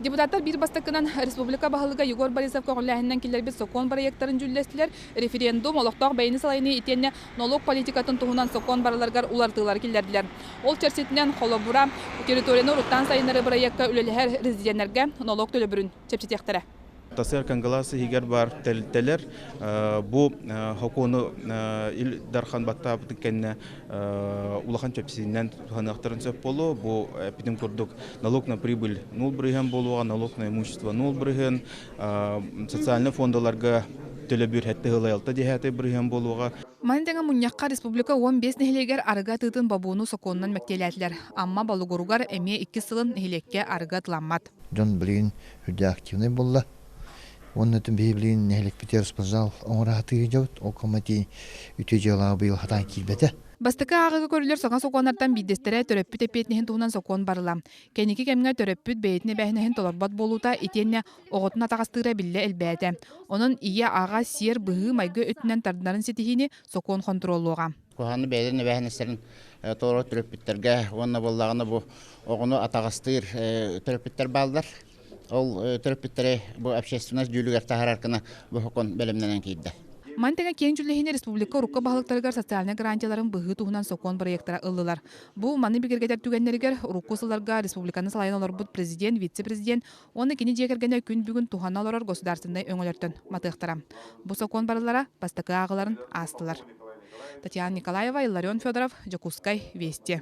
Депутаттар bir бастакынан республика баһылыга Егор Борисов көңүлләһеннән килербит сокон проекттарын жүлләстиләр. Референдум олоқтақ бәйни салайны итенне налог политикатын туһунан сокон бараларгар улартылар килердиләр. Ол чәрсетинен холобура территорияны руттан сайыннары проектка үлеләһәр резидентләргә налог төлөбүрүн чепчетектәре. Тасыр кангаласы хигер бар телтелер бу хокуну ил дархан батта бутыкенне улахан чөпсиннән ханактарын сөп болу бу бидим курдук налог на прибыль 0 брыгын болуга налог на имущество 0 брыгын социальный фондаларга төлөбүр хәтте хылайлта дихәте брыгын болуга. Мандеңа муньякка республика 15 нехилегер арыга тытын бабуну соконнан мәктеләтләр. Амма балугуругар эме 2 сылын нехилекке арыга тыламмат. Жон билин хүдә активный булла. Onun için birbirinin nehlik biter spazal onlara hatırı javut o komati ütücüler bu yıl hatan kilbete. Бастыка агыга көрүлөр соңа соконнардан биддестере төрөппүт эпетнехин туунан сокон барыла. Кеники кемге төрөппүт бейтне бэхнехин толорбат болута итенне оготун атагастыра билле элбээте. Онун ия ага сиер быгы майгы өтүнөн тардарын сетихини сокон контроллуга. Коханы бэйден бэхнестерин торо төрөппүттерге онна боллаганы бу огону атагастыр төрөппүттер балдар. Ол төрөппүттере бу общественность жүлүгөр тахараркына бу хокон белемненен кийди. Мантега кең жүллехине республика рукка баһалыктарыгар социальный гарантияларын быһы туһунан сокон проекттара ыллылар. Бу маны бигергетер түгеннеригер руккусыларга республиканы салайын олорбут президент, вице-президент, оны кини жекергене күн бүгүн туһанна олорор государственный өңөлөртөн матыктара. Бу сокон барылара бастакы агыларын астылар. Татьяна Николаева, Илларион Федоров, Жакускай, Вести.